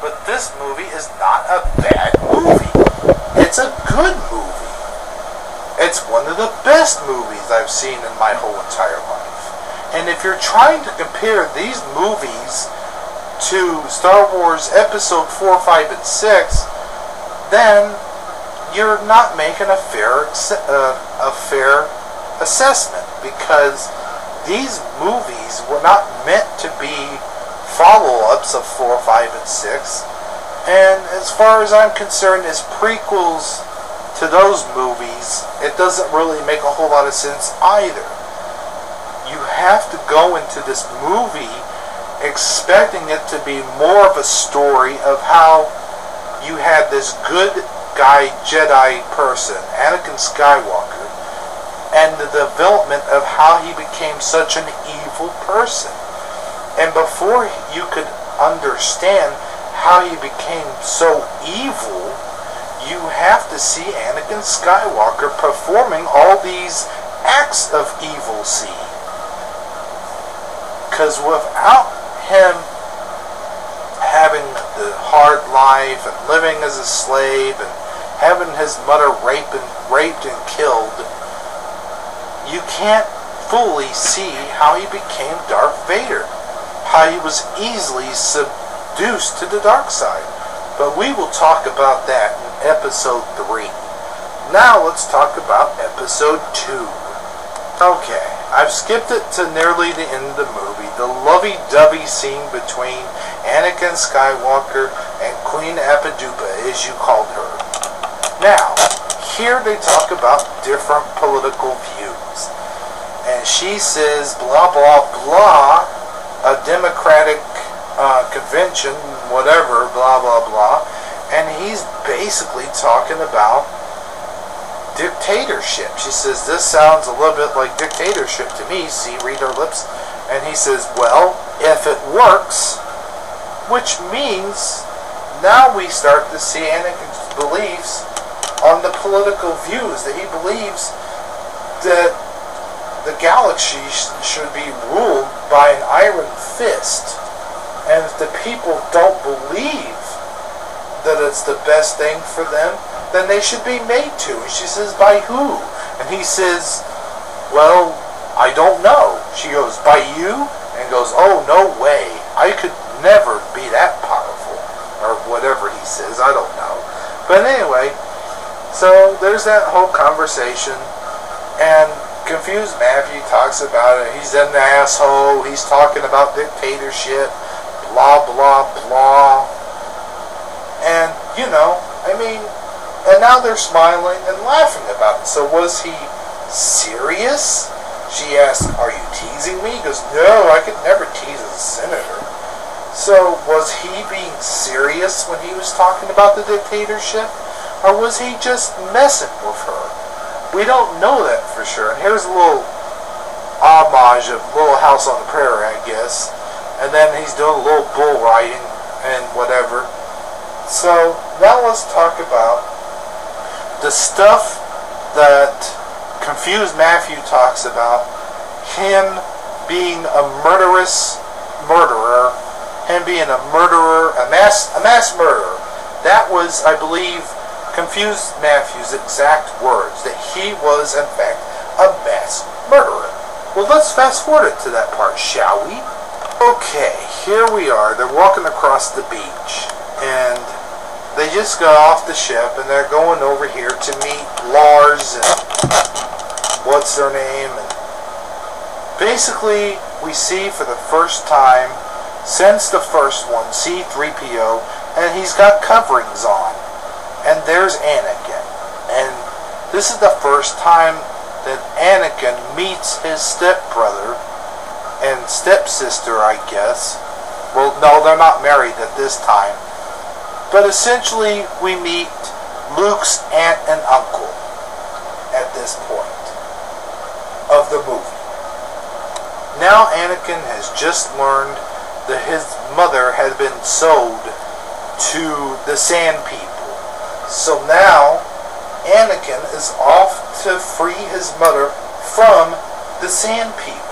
But this movie is not a bad movie. It's a good movie. It's one of the best movies I've seen in my whole entire life. And if you're trying to compare these movies to Star Wars Episode 4, 5, and 6, then you're not making a fair assessment, because these movies were not meant to be follow-ups of 4, 5, and 6, and as far as I'm concerned, as prequels to those movies, it doesn't really make a whole lot of sense either. You have to go into this movie expecting it to be more of a story of how you had this good guy Jedi person, Anakin Skywalker, and the development of how he became such an evil person. And before you could understand how he became so evil, you have to see Anakin Skywalker performing all these acts of evil seed. Because without him having the hard life and living as a slave and having his mother raped and killed, you can't fully see how he became Darth Vader, how he was easily seduced to the dark side. But we will talk about that in Episode 3. Now let's talk about Episode 2. Okay, I've skipped it to nearly the end of the movie, the lovey-dovey scene between Anakin Skywalker and Queen Apadupa, as you called her. Now, here they talk about different political views. And she says, blah, blah, blah, a democratic convention, whatever, blah, blah, blah. And he's basically talking about dictatorship. She says, this sounds a little bit like dictatorship to me. See, read her lips. And he says, well, if it works, which means now we start to see Anakin's beliefs on the political views, that he believes that the galaxy should be ruled by an iron fist. And if the people don't believe that it's the best thing for them, then they should be made to. And she says, by who? And he says, well, I don't know. She goes, by you? And goes, oh, no way. I could never be that powerful. Or whatever he says, I don't know. But anyway, so there's that whole conversation. And Confused Matthew talks about it. He's an asshole. He's talking about dictatorship. Blah, blah, blah. And, you know, I mean, and now they're smiling and laughing about it. So was he serious? She asked, are you teasing me? He goes, no, I could never tease a senator. So was he being serious when he was talking about the dictatorship? Or was he just messing with her? We don't know that for sure. And here's a little homage of Little House on the Prairie, I guess. And then he's doing a little bull riding and whatever. So now let's talk about the stuff that Confused Matthew talks about. Him being a murderer, him being a murderer, a mass murderer. That was, I believe, Confused Matthew's exact words, that he was, in fact, a mass murderer. Well, let's fast forward to that part, shall we? Okay, here we are. They're walking across the beach, and they just got off the ship, and they're going over here to meet Lars and what's their name. And basically, we see for the first time since the first one, C-3PO, and he's got coverings on. And there's Anakin. And this is the first time that Anakin meets his stepbrother and stepsister, I guess. Well, no, they're not married at this time. But essentially, we meet Luke's aunt and uncle at this point of the movie. Now Anakin has just learned that his mother had been sold to the Sand People. So now Anakin is off to free his mother from the Sand People.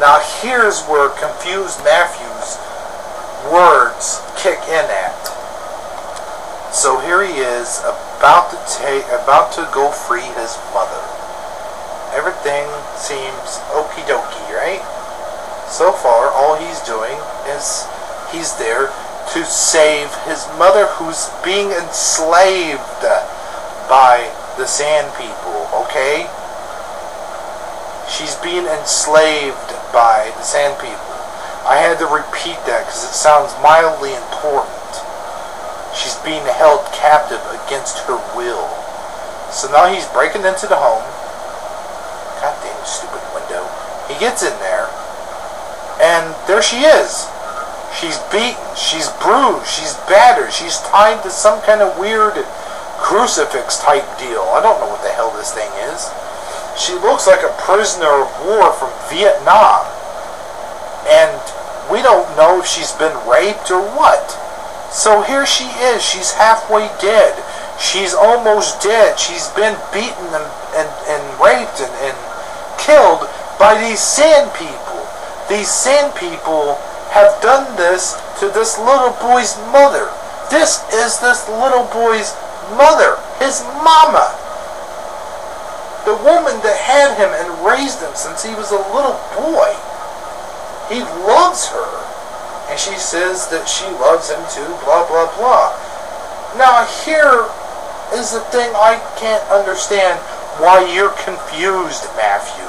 Now here's where Confused Matthew's words kick in at. So here he is, about to go free his mother. Everything seems okie dokie, right? So far, all he's doing is he's there to save his mother, who's being enslaved by the Sand People, okay? She's being enslaved by the Sand People. I had to repeat that because it sounds mildly important. She's being held captive against her will. So now he's breaking into the home. Goddamn stupid window. He gets in there, and there she is. She's beaten, she's bruised, she's battered, she's tied to some kind of weird crucifix type deal. I don't know what the hell this thing is. She looks like a prisoner of war from Vietnam. And we don't know if she's been raped or what. So here she is, she's halfway dead. She's almost dead. She's been beaten and raped and killed by these Sand People. These Sand People have done this to this little boy's mother. This is this little boy's mother, his mama. The woman that had him and raised him since he was a little boy. He loves her. And she says that she loves him too, blah, blah, blah. Now here is the thing I can't understand why you're confused, Matthew.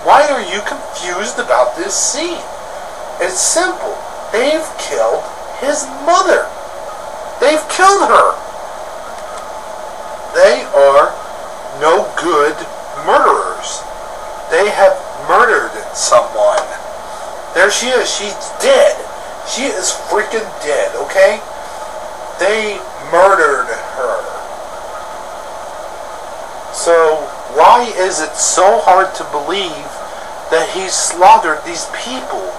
Why are you confused about this scene? It's simple. They've killed his mother. They've killed her. They are no good murderers. They have murdered someone. There she is. She's dead. She is freaking dead, okay? They murdered her. So why is it so hard to believe that he slaughtered these people?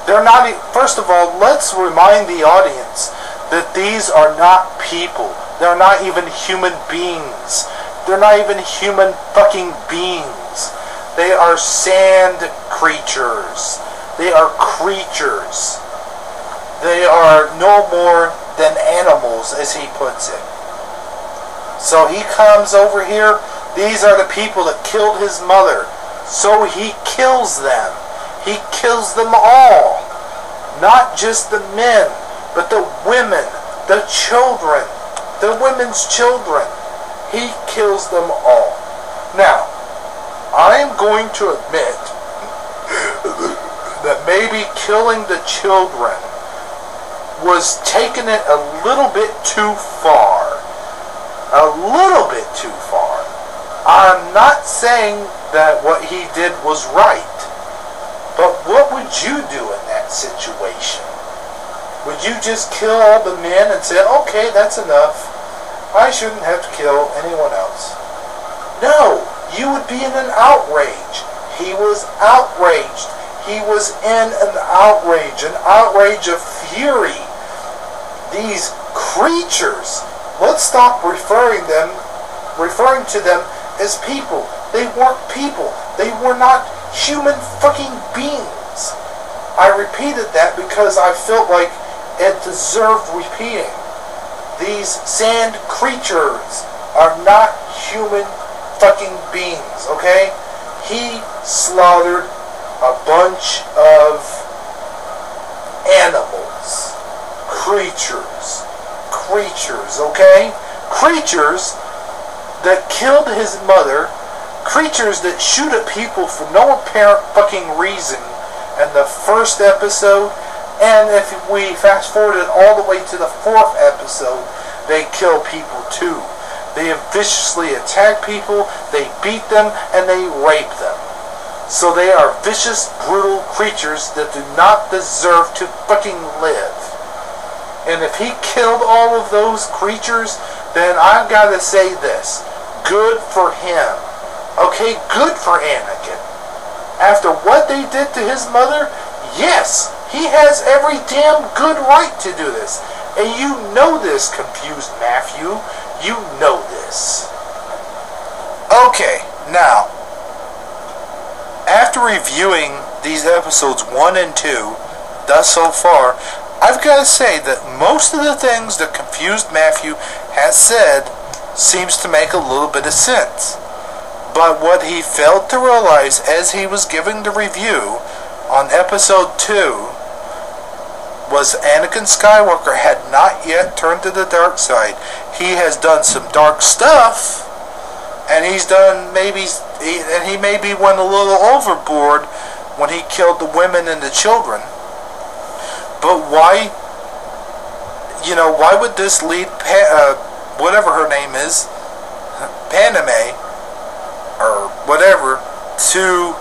They're not, first of all, let's remind the audience that these are not people. They're not even human beings. They're not even human fucking beings. They are sand creatures. They are creatures. They are no more than animals, as he puts it. So he comes over here. These are the people that killed his mother. So he kills them. He kills them all. Not just the men, but the women, the children, the women's children. He kills them all. Now, I am going to admit that maybe killing the children was taking it a little bit too far. A little bit too far. I'm not saying that what he did was right. But what would you do in that situation? Would you just kill all the men and say, okay, that's enough. I shouldn't have to kill anyone else? No, you would be in an outrage. He was outraged. He was in an outrage of fury. These creatures, let's stop referring to them as people. They weren't people. They were not human fucking beings. I repeated that because I felt like it deserved repeating. These sand creatures are not human fucking beings, okay? He slaughtered a bunch of animals. Creatures, okay? Creatures that killed his mother. Creatures that shoot at people for no apparent fucking reason in the first episode, and if we fast forward it all the way to the 4th episode, they kill people too. They viciously attack people, they beat them, and they rape them. So they are vicious, brutal creatures that do not deserve to fucking live. And if he killed all of those creatures, then I've got to say this. Good for him. Okay, good for Anakin. After what they did to his mother, yes, he has every damn good right to do this. And you know this, confused Matthew. You know this. Okay, now, after reviewing these episodes 1 and 2, thus so far, I've got to say that most of the things that confused Matthew has said seems to make a little bit of sense. But what he failed to realize as he was giving the review on episode 2 was Anakin Skywalker had not yet turned to the dark side. He has done some dark stuff, and he maybe went a little overboard when he killed the women and the children. But why would this lead whatever her name is, Paname or whatever, to